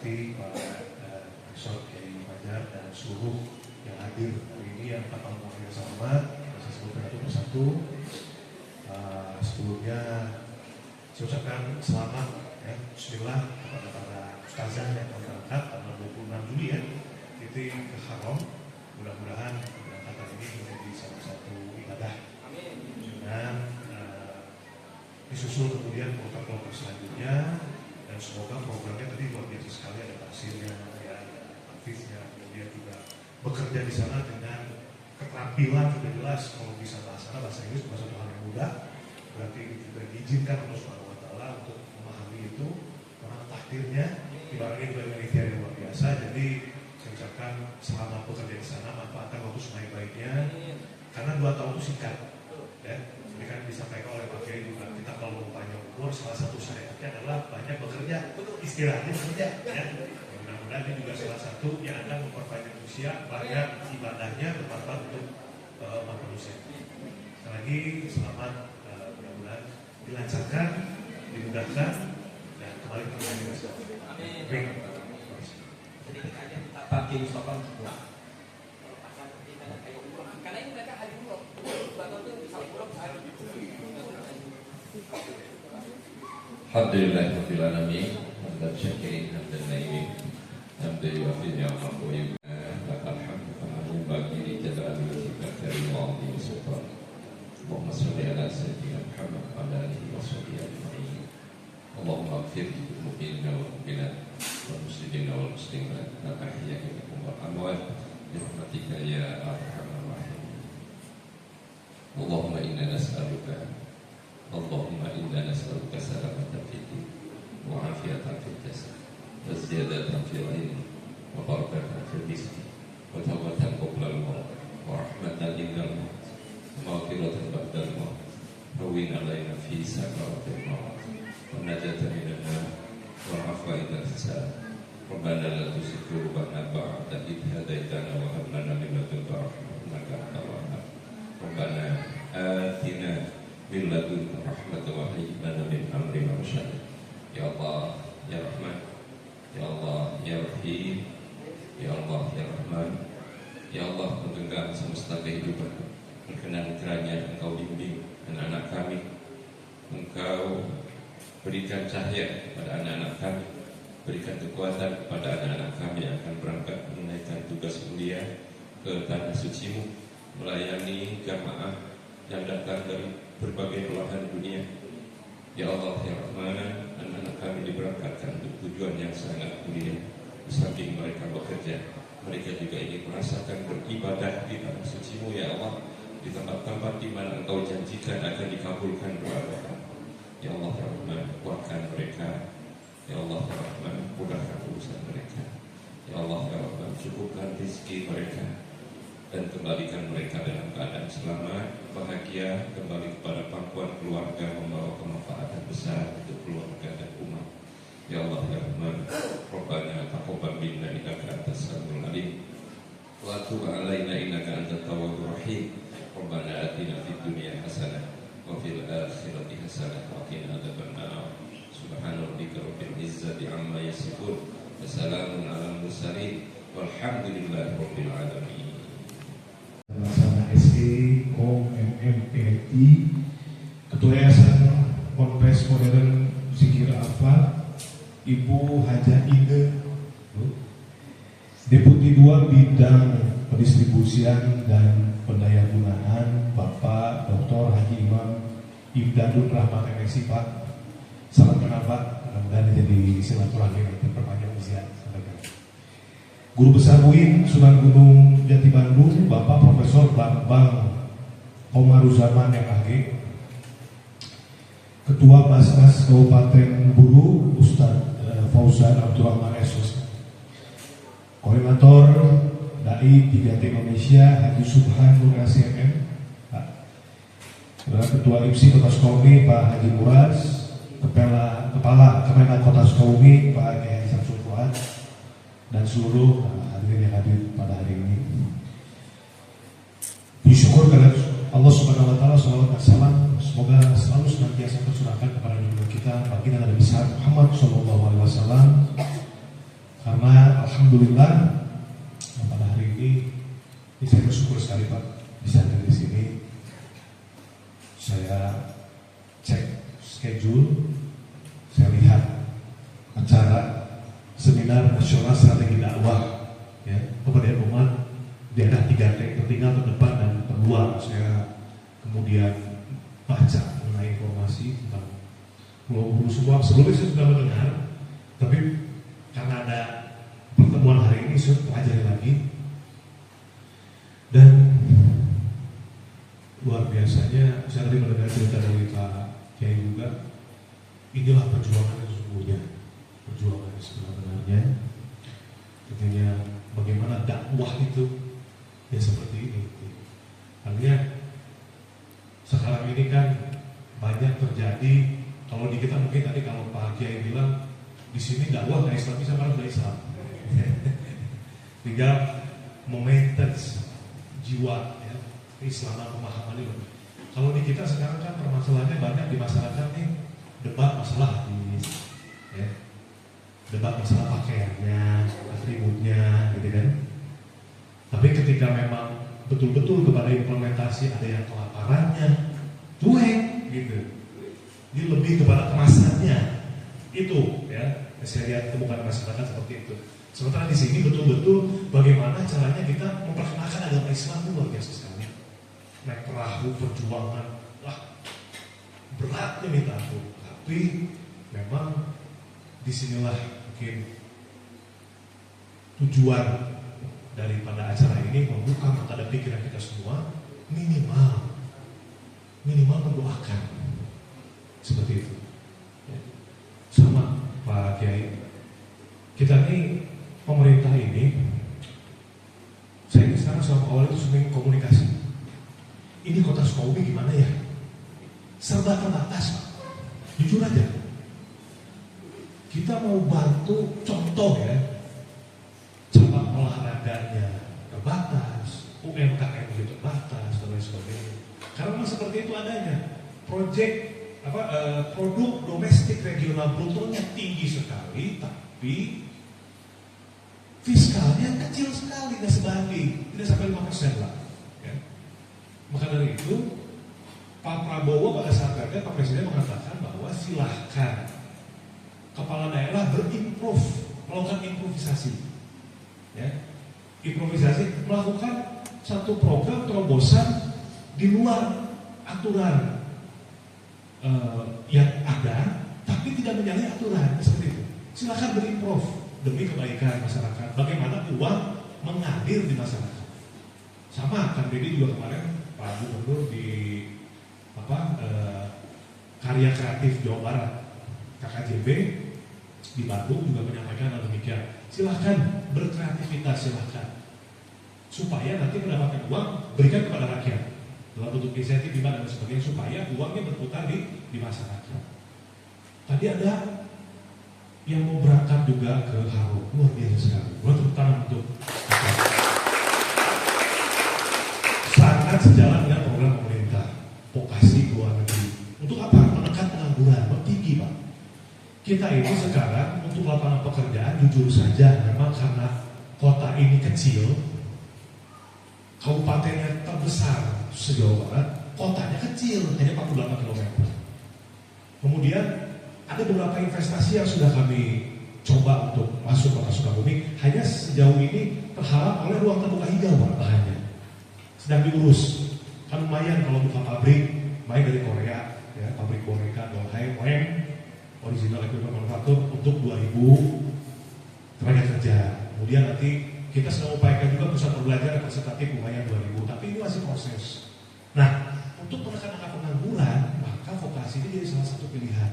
hormati Pak Profesor Kiai Fajar dan seluruh yang hadir hari ini yang tak mau yang sama, saya sebutkan satu persatu. Sebelumnya saya ucapkan selamat ya, bismillah kepada para ustazah yang akan berangkat tanggal 26 Juli ya, itu ke Haram. Mudah-mudahan keberangkatan ini menjadi salah satu ibadah. Dan disusul kemudian program-program selanjutnya, dan semoga programnya tadi luar biasa sekali, ada tafsirnya, ya, hadisnya, kemudian juga bekerja di sana dengan keterampilan sudah jelas. Kalau bisa bahasa Inggris bukan satu hal yang mudah, berarti juga diizinkan Allah Subhanahu Wa Taala untuk memahami itu, karena takdirnya ibaratnya juga penelitian yang luar biasa. Jadi saya ucapkan selamat bekerja di sana, manfaatkan waktu sebaik-baiknya, karena 2 tahun itu singkat, ya. Ini kan disampaikan oleh Pak Kiai juga, kita kalau mau panjang umur, salah satu syariatnya adalah banyak bekerja, istirahatnya bekerja, ya. Mudah-mudahan ini juga salah satu yang akan memperpanjang usia, banyak ibadahnya bermanfaat untuk manusia. Sekali lagi selamat, mudah-mudahan dilancarkan, dimudahkan, dan kembali ke Indonesia. Amin. Jadi kita aja minta pakai usapan semua. Karena ini mereka haji umroh, bahkan itu bisa umroh haji. Alhamdulillah rabbil alamin, hamdan syakirin hamdan naimin, hamdan yuafi ni'amahu wa yubna, lakal hamdu kama yanbaghi li jalali wajhika karim wa 'azimi sultanik. Allahumma shalli ala sayyidina Muhammad wa ala alihi wa sahbihi ajma'in. Allahumma ighfir lil mu'minina wal mu'minat wal muslimina wal muslimat al ahya'i minhum wal amwat bi rahmatika ya arhamar rahimin. Allahumma inna nas'aluka salamatan fid din wa afiyatan fid jasad wa ziyadatan fil ilmi wa barakatan fil rizqi wa tawbatan qabla al-maut wa rahmatan indal maut wa maghfiratan ba'dal maut wa win alaina fi sakaratil maut wa najatan minan nar wa afwa idza hisab. Rabbana la tuzigh qulubana ba'da idh hadaitana wa hab lana min ladunka rahmah innaka antal wahhab. Rabbana atina min ladunka rahmatan wa hayyi lana min amrina rasyada. Ya Allah ya Rahman, ya Allah ya Rahim, ya Allah ya Rahman, ya Allah penggenggam semesta kehidupan, berkenan kiranya Engkau bimbing anak-anak kami, Engkau berikan cahaya pada anak-anak kami, berikan kekuatan kepada anak-anak kami yang akan berangkat menunaikan tugas mulia ke tanah suci-Mu, melayani jamaah yang datang dari berbagai belahan dunia. Ya Allah ya Rahman, anak-anak kami diberangkatkan untuk tujuan yang sangat mulia. Di samping mereka bekerja, mereka juga ingin merasakan beribadah di tanah suci-Mu ya Allah, di tempat-tempat di mana Engkau janjikan akan dikabulkan doa mereka. Ya Allah ya Rahman, kuatkan mereka. Ya Allah ya Rahman, mudahkan urusan mereka. Ya Allah ya Rahman, cukupkan rezeki mereka dan kembalikan mereka dalam keadaan selamat, bahagia, kembali kepada pangkuan keluarga, membawa kemanfaatan besar untuk keluarga dan umat. Ya Allah ya Rahman, Rabbana taqabbal minna innaka antas samiul alim wa tub alaina innaka antat tawwabur rahim. Rabbana atina fid dunya hasanah wa fil akhirati hasanah wa qina adzabannar. Subhana rabbika rabbil izzati amma yasifun wa salamun alal mursalin walhamdulillahi rabbil alamin. Pelaksana SD KOM MMPI, Ketua Yayasan Ponpes Modern Zikir Alfa, Ibu Haja Ine, Deputi 2 Bidang Pendistribusian dan Pendayagunaan Bapak Dr. Haji Imam Ibdadun Rahmat MSI. Pak, salam kenal Pak, mudah-mudahan jadi silaturahmi dan perpanjang usia. Guru Besar UIN Sunan Gunung Jati Bandung, Bapak Profesor Bambang Komaruzaman MAG, Ketua Basnas Kabupaten Buru Ustadz Fauzan Abdurrahman S. Koordinator Dai 3T Indonesia Haji Subhan Nur SMM, Ketua IPSI Kota Sukabumi Pak Haji Muraz, Kepala Kemenang Kota Sukabumi Pak Kiai Samsul Fuad, dan seluruh hadirin yang hadir pada hari ini. Bersyukur kepada Allah Subhanahu Wa Taala, salawat dan salam semoga selalu senantiasa tercurahkan kepada junjungan kita baginda Nabi besar Muhammad Sallallahu Alaihi Wasallam, Karena alhamdulillah pada hari ini saya bersyukur sekali Pak bisa ada di sini. Saya cek schedule, saya lihat acara seminar nasional strategi dakwah ya, pemberdayaan umat di daerah 3T tertinggal, terdepan dan terluar. Saya kemudian baca mengenai informasi tentang Pulau Buru semua. Sebelumnya saya sudah mendengar, tapi karena ada pertemuan hari ini saya pelajari lagi, dan luar biasanya saya tadi mendengar cerita dari Pak Kiai juga. Inilah perjuangan yang sesungguhnya, perjuangan yang sebenarnya. Tentunya bagaimana dakwah itu ya seperti ini. Artinya sekarang ini kan banyak terjadi, kalau di kita mungkin tadi kalau Pak Kiai bilang di sini dakwah nggak Islam, bisa malah nggak Islam. Tinggal memaintain jiwa ya, keislaman, pemahaman itu. Kalau di kita sekarang kan permasalahannya banyak di masyarakat nih, debat masalah hadis, ya, debat masalah pakaiannya, atributnya, gitu kan. Tapi ketika memang betul-betul kepada implementasi ada yang kelaparannya, cuek, gitu. Ini lebih kepada kemasannya, itu, ya. Saya lihat temukan masyarakat seperti itu. Sementara di sini betul-betul bagaimana caranya kita memperkenalkan agama Islam itu luar biasa sekali. Naik perahu perjuangan, wah beratnya minta ampun. Tapi memang disinilah mungkin tujuan daripada acara ini, membuka mata dan pikiran kita semua, minimal mendoakan seperti itu. Sama Pak Kiai, kita ini pemerintah ini, saya ini sekarang selama awal itu sering komunikasi. Ini kota Sukabumi gimana ya? Serba terbatas Pak. Jujur aja, kita mau bantu contoh ya, cabang olahraganya terbatas, UMKM juga terbatas dan lain sebagainya. Karena memang seperti itu adanya. Produk domestik regional brutonya tinggi sekali, tapi fiskalnya kecil sekali, nggak sebanding, tidak sampai 5% lah. Ya. Maka dari itu Pak Prabowo pada saat itu Pak Presiden mengatakan bahwa silahkan kepala daerah melakukan improvisasi, ya, improvisasi, melakukan satu program terobosan di luar aturan yang ada, tapi tidak menyalahi aturan seperti itu. Silahkan berimprov demi kebaikan masyarakat. Bagaimana uang mengalir di masyarakat. Sama kan Dedi juga kemarin Pak Gubernur di Karya Kreatif Jawa Barat KKJB di Bandung juga menyampaikan hal demikian. Silahkan berkreativitas, silahkan, supaya nanti mendapatkan uang berikan kepada rakyat dalam bentuk insentif dan sebagainya, supaya uangnya berputar di masyarakat. Tadi ada yang mau berangkat juga ke Haro, luar biasa sekali. Tepuk tangan untuk sangat sejalan dengan program pemerintah vokasi luar negeri. Untuk apa? Menekan pengangguran, tinggi Pak. Kita ini sekarang untuk lapangan pekerjaan, jujur saja memang karena kota ini kecil, kabupatennya terbesar se-Jawa Barat, kotanya kecil, hanya 48 km. Kemudian ada beberapa investasi yang sudah kami coba untuk masuk kota Sukabumi, hanya sejauh ini terhalang oleh ruang terbuka hijau Pak, lahannya sedang diurus. Kan lumayan kalau buka pabrik, baik dari Korea, ya, pabrik boneka, Dolhai, OEM, original equipment manufacture untuk 2000 tenaga kerja. Kemudian nanti kita sedang upayakan juga pusat perbelanjaan representatif lumayan 2000, tapi ini masih proses. Nah, untuk menekan angka pengangguran, maka vokasi ini jadi salah satu pilihan.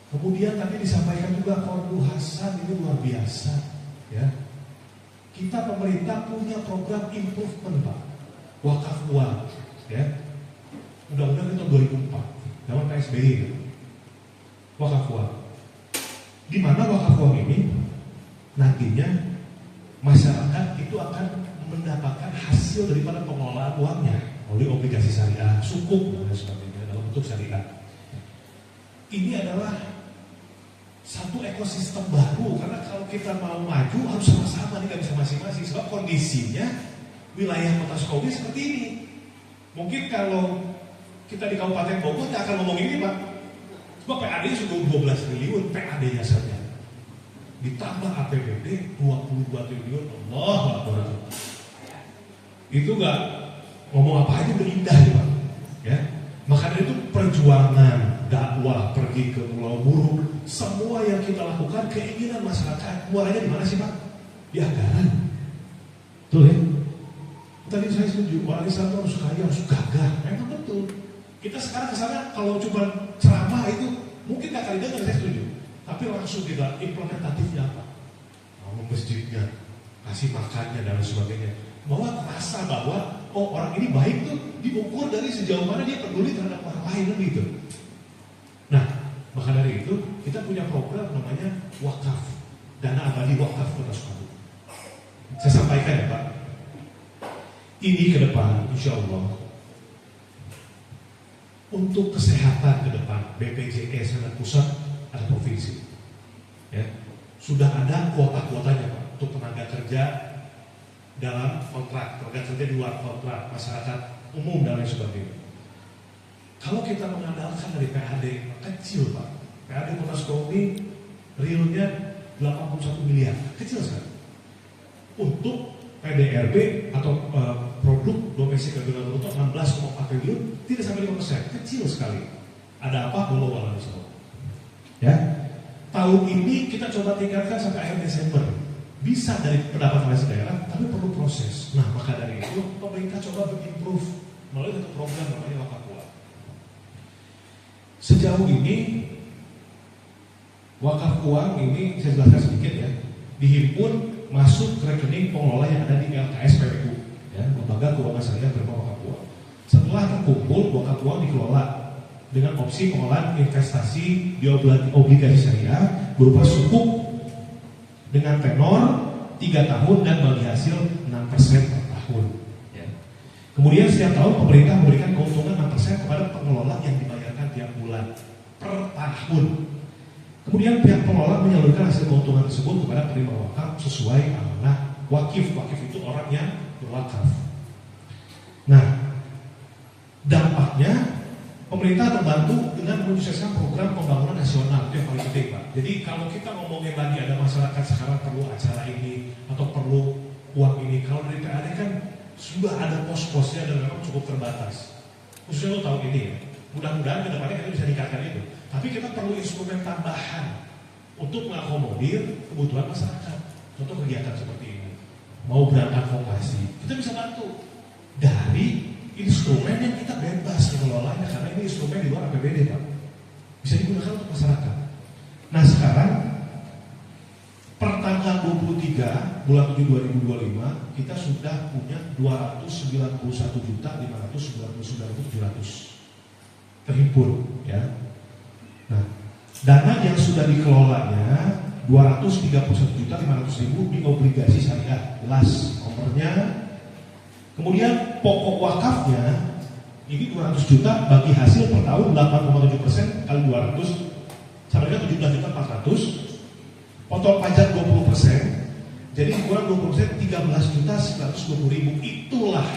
Kemudian tadi disampaikan juga Kordu Hasan, ini luar biasa, ya. Kita pemerintah punya program improvement Pak, wakaf uang, ya. Undang-undang itu 2004, zaman PSBY, ya. Wakaf uang. Di mana wakaf uang ini nantinya masyarakat itu akan mendapatkan hasil daripada pengelolaan uangnya oleh obligasi syariah, sukuk dan sebagainya dalam bentuk syariah. Ini adalah satu ekosistem baru, karena kalau kita mau maju harus sama-sama nih, gak bisa masing-masing. Sebab kondisinya wilayah Kota Sukabumi seperti ini. Mungkin kalau kita di Kabupaten Bogor tidak akan ngomong ini Pak. Sebab PAD-nya sudah 12 triliun PAD-nya saja. Ditambah APBD 22 triliun. Allah Akbar. Itu gak ngomong apa aja berindah ya Pak. Ya. Makanya itu perjuangan dakwah pergi ke Pulau Burung, semua yang kita lakukan keinginan masyarakat, muaranya di mana sih Pak? Di anggaran. Betul ya? Tadi saya setuju, orang Islam harus kaya, harus gagah. Memang betul. Kita sekarang kesana kalau cuma ceramah itu mungkin gak kali dengar, saya setuju. Tapi langsung kita implementatifnya apa? Mau masjidnya, kasih makannya dan sebagainya. Bahwa terasa bahwa oh orang ini baik tuh diukur dari sejauh mana dia peduli terhadap orang lain gitu. Nah, maka dari itu kita punya program namanya wakaf, dana abadi wakaf Kota Sukabumi. Saya sampaikan ya Pak, ini ke depan insya Allah untuk kesehatan ke depan BPJS dan pusat ada provinsi, ya sudah ada kuota-kuotanya Pak untuk tenaga kerja dalam kontrak, tenaga kerja di luar kontrak, masyarakat umum dan lain sebagainya. Kalau kita mengandalkan dari PAD kecil Pak, PAD Kota Sukabumi realnya 81 miliar, kecil sekali. Untuk PDRB atau produk domestik bruto 16,4 triliun, tidak sampai 5%, kecil sekali. Ada apa? Walau walau ya. Tahun ini kita coba tingkatkan sampai akhir Desember. Bisa dari pendapatan asli daerah, tapi perlu proses. Nah, maka dari itu pemerintah coba improve melalui satu program namanya wakaf uang. Sejauh ini wakaf uang ini saya jelaskan sedikit ya, dihimpun masuk ke rekening pengelola yang ada di LKS PPU, ya, Lembaga Keuangan Syariah berupa wakaf uang. Setelah terkumpul, wakaf uang dikelola dengan opsi pengelolaan investasi di obligasi syariah berupa sukuk dengan tenor 3 tahun dan bagi hasil 6% per tahun. Ya. Kemudian setiap tahun pemerintah memberikan keuntungan 6% kepada pengelola yang dibayarkan tiap bulan per tahun. Kemudian pihak pengelola menyalurkan hasil keuntungan tersebut kepada penerima wakaf sesuai amanah wakif. Wakif itu orang yang berwakaf. Nah, dampaknya pemerintah membantu dengan menyukseskan program pembangunan nasional, itu yang paling penting Pak. Jadi kalau kita ngomongin lagi ada masyarakat sekarang perlu acara ini atau perlu uang ini, kalau dari PAD kan sudah ada pos-posnya dan memang cukup terbatas. Khususnya lo tahun ini ya, mudah-mudahan ke depannya kita bisa meningkatkan itu. Tapi kita perlu instrumen tambahan untuk mengakomodir kebutuhan masyarakat. Contoh kegiatan seperti ini, mau berangkat vokasi, kita bisa bantu dari instrumen yang kita bebas mengelolanya karena ini instrumen di luar APBD Pak, bisa digunakan untuk masyarakat. Nah sekarang per tanggal 23 bulan 7 2025 kita sudah punya 291.599.700 terhimpun ya. Nah dana yang sudah dikelolanya 231.500.000 di obligasi syariah, jelas nomornya. Kemudian pokok wakafnya ini 200 juta bagi hasil per tahun 8,7% kali 200 sampai ke 17.400. Potong pajak 20%, jadi kurang 20% 13.920.000. Itulah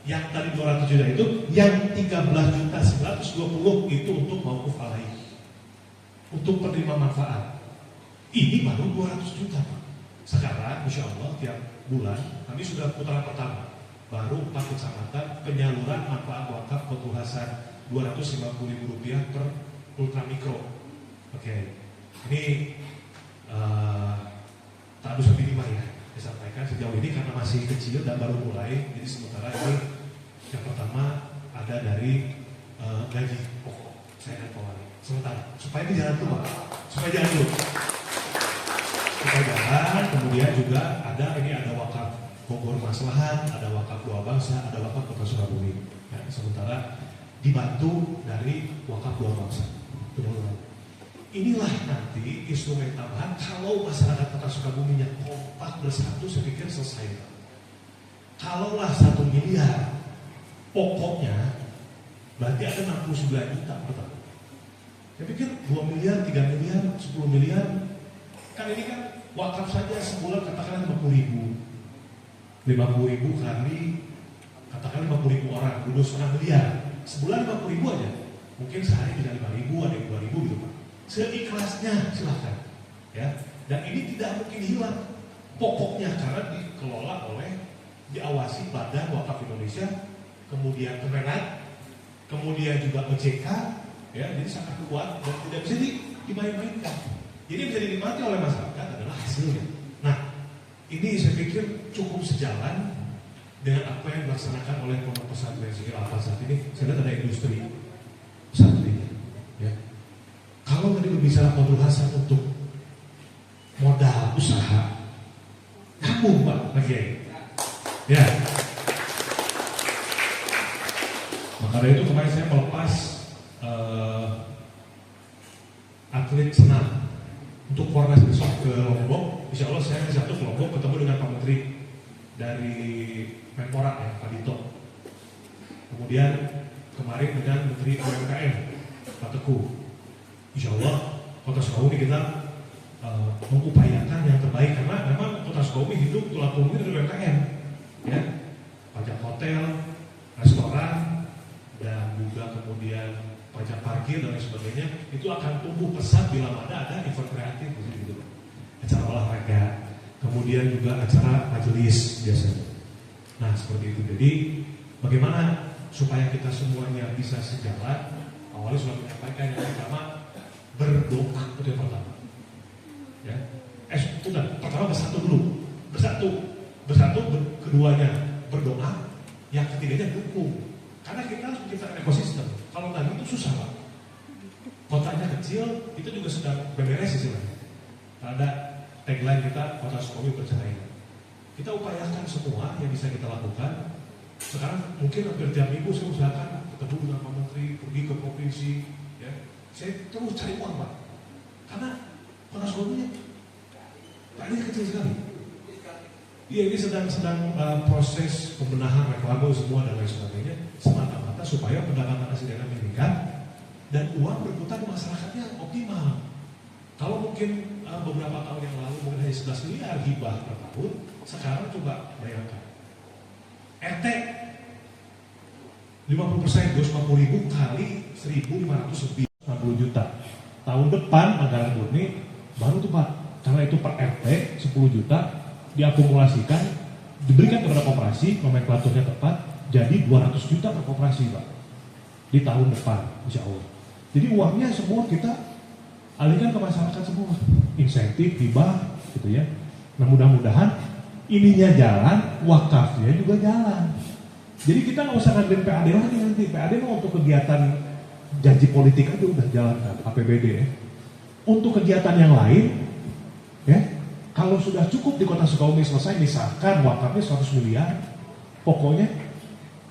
yang tadi 200 juta itu, yang 13.920 itu untuk mauquf alaih, untuk penerima manfaat. Ini baru 200 juta Pak. Sekarang insya Allah tiap bulan kami sudah putaran pertama, baru 4 kecamatan penyaluran manfaat wakaf Kotul Hasan Rp250.000 per ultramikro. Oke, ini tak bisa minimal ya disampaikan sejauh ini karena masih kecil dan baru mulai. Jadi sementara ini yang pertama ada dari gaji pokok saya dan Pak Wali. Sementara supaya ini jalan dulu, supaya jalan dulu. Jalan, kemudian juga ada wakaf Bogor Maslahat, ada wakaf Dua Bangsa, ada wakaf Kota Sukabumi. Ya, sementara dibantu dari wakaf Dua Bangsa. Inilah nanti instrumen tambahan kalau masyarakat Kota Sukabumi yang kompak bersatu, saya pikir selesai. Kalaulah 1 miliar pokoknya berarti ada 69 juta per tahun. Saya pikir 2 miliar, 3 miliar, 10 miliar. Kan ini kan wakaf saja sebulan katakanlah 50.000. 50.000 kali katakan 50.000 orang, udah 1,5 miliar. Sebulan 50.000 aja. Mungkin sehari bisa 5.000, ada yang 2.000 gitu Pak. Seikhlasnya silahkan. Ya. Dan ini tidak mungkin hilang. Pokoknya karena dikelola oleh, diawasi Badan Wakaf Indonesia, kemudian Kemenak, kemudian juga OJK, ya, jadi sangat kuat dan tidak bisa dimain-mainkan. Jadi bisa dinikmati oleh masyarakat adalah hasilnya. Nah, ini saya pikir cukup sejalan dengan apa yang dilaksanakan oleh Pondok Pesantren Syiar Al saat ini. Saya lihat ada industri pesantrennya. Ya. Kalau tadi berbicara Fadlul Hasan untuk modal usaha, kamu Pak lagi ya. Maka dari itu kemarin saya melepas atlet senam untuk Fornas besok ke Lombok. Insya Allah saya hari Sabtu ke Lombok ketemu dengan Pak Menteri dari Menpora ya, Pak Dito. Kemudian kemarin dengan Menteri UMKM Pak Teguh. Insya Allah Kota Sukabumi kita mengupayakan yang terbaik karena memang Kota Sukabumi hidup tulang punggung dari UMKM, ya, pajak hotel, restoran, dan juga kemudian pajak parkir dan lain sebagainya itu akan tumbuh pesat bila mana ada event kreatif gitu, acara olahraga, kemudian juga acara majelis biasanya. Nah seperti itu. Jadi bagaimana supaya kita semuanya bisa sejalan? Awalnya sudah menyampaikan yang pertama berdoa itu yang pertama. Ya, pertama bersatu dulu, bersatu, keduanya berdoa, yang ketiganya dukung. Karena kita harus menciptakan ekosistem. Kalau nggak itu susah Pak. Kotanya kecil, itu juga sedang beberes istilahnya. Ada tagline kita, Kota Sukabumi Bercahaya. Kita upayakan semua yang bisa kita lakukan. Sekarang mungkin hampir tiap minggu saya usahakan ketemu dengan Pak Menteri, pergi ke provinsi, ya. Saya terus cari uang Pak. Karena Kota Sukabumi ini kecil sekali. Iya, ini sedang proses pembenahan, reklame semua dan lain sebagainya, semata-mata supaya pendapatan asli daerah meningkat dan uang berputar di masyarakatnya optimal. Kalau mungkin beberapa tahun yang lalu mungkin hanya 11 miliar hibah per tahun, sekarang coba bayangkan. RT 50%, 250.000 kali 1.500 lebih 60 juta. Tahun depan anggaran murni baru tuh Pak, karena itu per RT 10 juta diakumulasikan, diberikan kepada koperasi, nomenklaturnya tepat, jadi 200 juta per koperasi Pak di tahun depan insya Allah. Jadi uangnya semua kita alihkan ke masyarakat semua, insentif, hibah gitu ya. Nah mudah-mudahan ininya jalan, wakafnya juga jalan. Jadi kita nggak usah ngambil PAD lagi nanti. PAD mau untuk kegiatan janji politik aja udah jalankan, APBD ya. Untuk kegiatan yang lain, ya, kalau sudah cukup di Kota Sukabumi selesai, misalkan wakafnya 100 miliar, pokoknya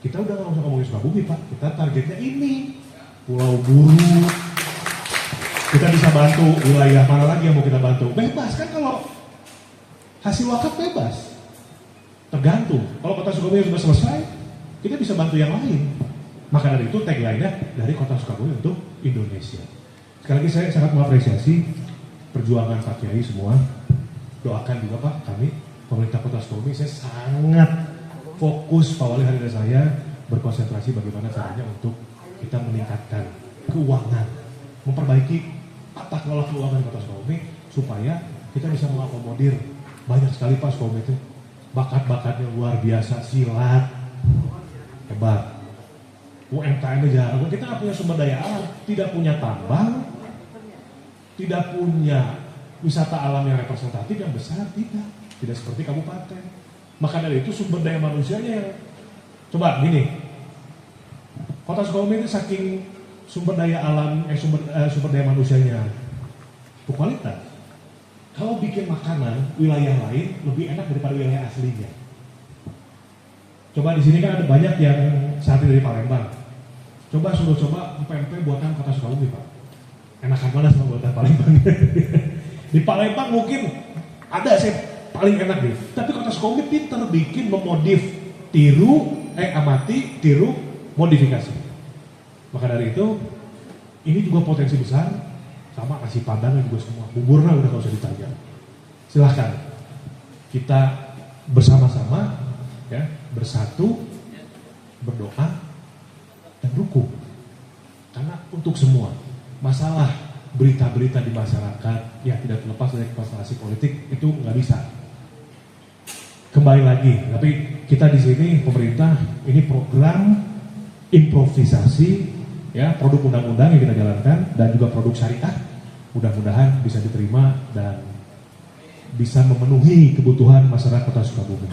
kita udah nggak usah ngomongin Sukabumi Pak. Kita targetnya ini, Pulau Buru. Kita bisa bantu wilayah mana lagi yang mau kita bantu? Bebas kan kalau hasil wakaf bebas. Tergantung. Kalau Kota Sukabumi sudah selesai, kita bisa bantu yang lain. Maka dari itu tagline-nya dari Kota Sukabumi untuk Indonesia. Sekali lagi saya sangat mengapresiasi perjuangan Pak Kiai semua. Doakan juga Pak, kami pemerintah Kota Sukabumi, saya sangat fokus Pak Wali hari ini saya berkonsentrasi bagaimana caranya untuk kita meningkatkan keuangan, memperbaiki tata kelola keuangan Kota Sukabumi supaya kita bisa mengakomodir banyak sekali Pak Sukabumi itu bakat-bakatnya luar biasa, silat hebat, UMKM jarang, kita nggak punya sumber daya alam, tidak punya tambang, tidak punya wisata alam yang representatif yang besar, tidak seperti kabupaten. Maka dari itu sumber daya manusianya yang coba gini, Kota Sukabumi itu saking sumber daya alam, sumber daya manusianya berkualitas. Kalau bikin makanan wilayah lain lebih enak daripada wilayah aslinya. Coba di sini kan ada banyak yang sate dari Palembang. Coba suruh coba pempek buatan Kota Sukabumi Pak. Enakan mana sama buatan Palembang? Di Palembang mungkin ada sih paling enak deh. Tapi Kota Sukabumi pintar bikin memodif, amati, tiru, modifikasi. Maka dari itu, ini juga potensi besar nasi padang juga semua. Buburnya udah nggak usah ditanya. Silahkan kita bersama-sama ya, bersatu, berdoa dan rukun. Karena untuk semua masalah berita-berita di masyarakat ya tidak terlepas dari konstelasi politik itu nggak bisa. Kembali lagi, tapi kita di sini pemerintah ini program improvisasi ya, produk undang-undang yang kita jalankan dan juga produk syariah mudah-mudahan bisa diterima dan bisa memenuhi kebutuhan masyarakat Kota Sukabumi.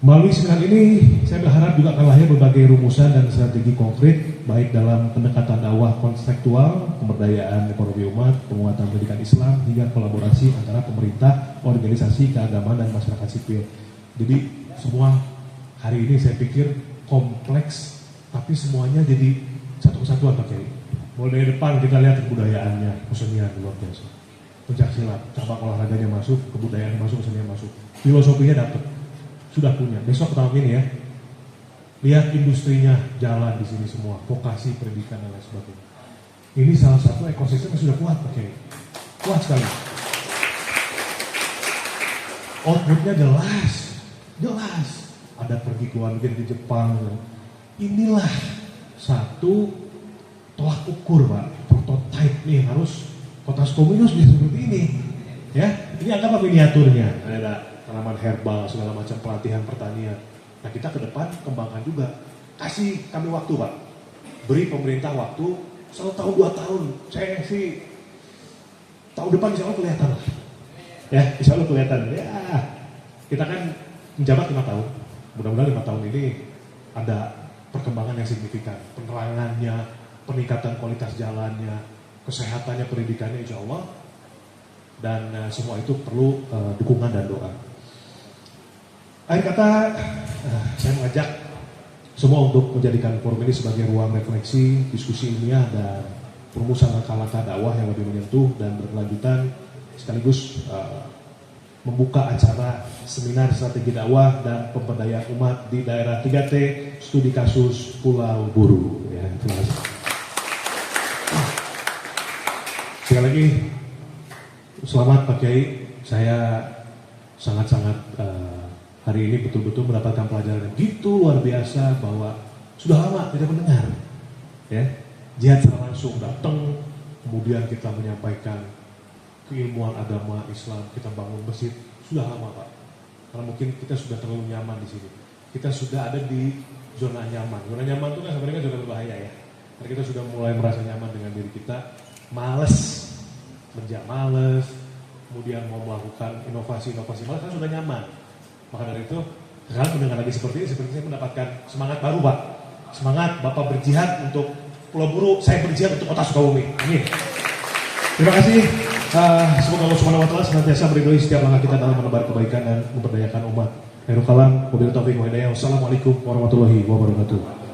Melalui seminar ini, saya berharap juga akan lahir berbagai rumusan dan strategi konkret, baik dalam pendekatan dakwah konseptual, pemberdayaan ekonomi umat, penguatan pendidikan Islam, hingga kolaborasi antara pemerintah, organisasi, keagamaan, dan masyarakat sipil. Jadi semua hari ini saya pikir kompleks, tapi semuanya jadi satu kesatuan Pak Kiai. Mulai dari depan kita lihat kebudayaannya, kesenian luar biasa. Pencaksilat, cabang olahraganya masuk, kebudayaan masuk, kesenian masuk, filosofinya dapat. Sudah punya, besok tahun ini ya, lihat industrinya jalan di sini semua, vokasi, pendidikan dan lain sebagainya. Ini salah satu ekosistem yang sudah kuat Pak Kiai, kuat sekali. Outputnya jelas. Ada pergi ke luar negeri di Jepang. Inilah satu tolak ukur Pak, prototipe nih harus Kota Sukabumi harus bisa seperti ini. Ya, ini anggap miniaturnya, ada tanaman herbal, segala macam pelatihan pertanian. Nah kita ke depan kembangkan juga. Kasih kami waktu Pak. Beri pemerintah waktu 1 tahun 2 tahun. Saya sih tahun depan insya Allah kelihatan lah. Ya insya Allah kelihatan. Ya kita kan menjabat 5 tahun. Mudah-mudahan 5 tahun ini ada perkembangan yang signifikan. Penerangannya, peningkatan kualitas jalannya, kesehatannya, pendidikannya insya Allah. Dan semua itu perlu dukungan dan doa. Akhir kata, saya mengajak semua untuk menjadikan forum ini sebagai ruang refleksi, diskusi ilmiah, dan perumusan langkah-langkah dakwah yang lebih menyentuh dan berkelanjutan, sekaligus membuka acara seminar strategi dakwah dan pemberdayaan umat di daerah 3T, studi kasus Pulau Buru. Ya, terima kasih. Sekali lagi, selamat Pak Kiai, saya sangat-sangat hari ini betul-betul mendapatkan pelajaran yang begitu luar biasa bahwa sudah lama tidak mendengar ya, jihad secara langsung datang, kemudian kita menyampaikan keilmuan agama Islam, kita bangun masjid, sudah lama Pak. Karena mungkin kita sudah terlalu nyaman di sini. Kita sudah ada di zona nyaman. Zona nyaman itu kan sebenarnya zona berbahaya ya. Karena kita sudah mulai merasa nyaman dengan diri kita, males, kemudian mau melakukan inovasi-inovasi, malah kan sudah nyaman. Maka dari itu, sekarang mendengar lagi seperti ini, seperti saya mendapatkan semangat baru Pak. Semangat Bapak berjihad untuk Pulau Buru, saya berjihad untuk Kota Sukabumi. Amin. Terima kasih. Semoga Allah Subhanahu wa taala senantiasa meridhoi setiap langkah kita dalam menebar kebaikan dan memberdayakan umat. Khairul kalam, wabillahi taufiq wa hidayah. Wassalamualaikum warahmatullahi wabarakatuh.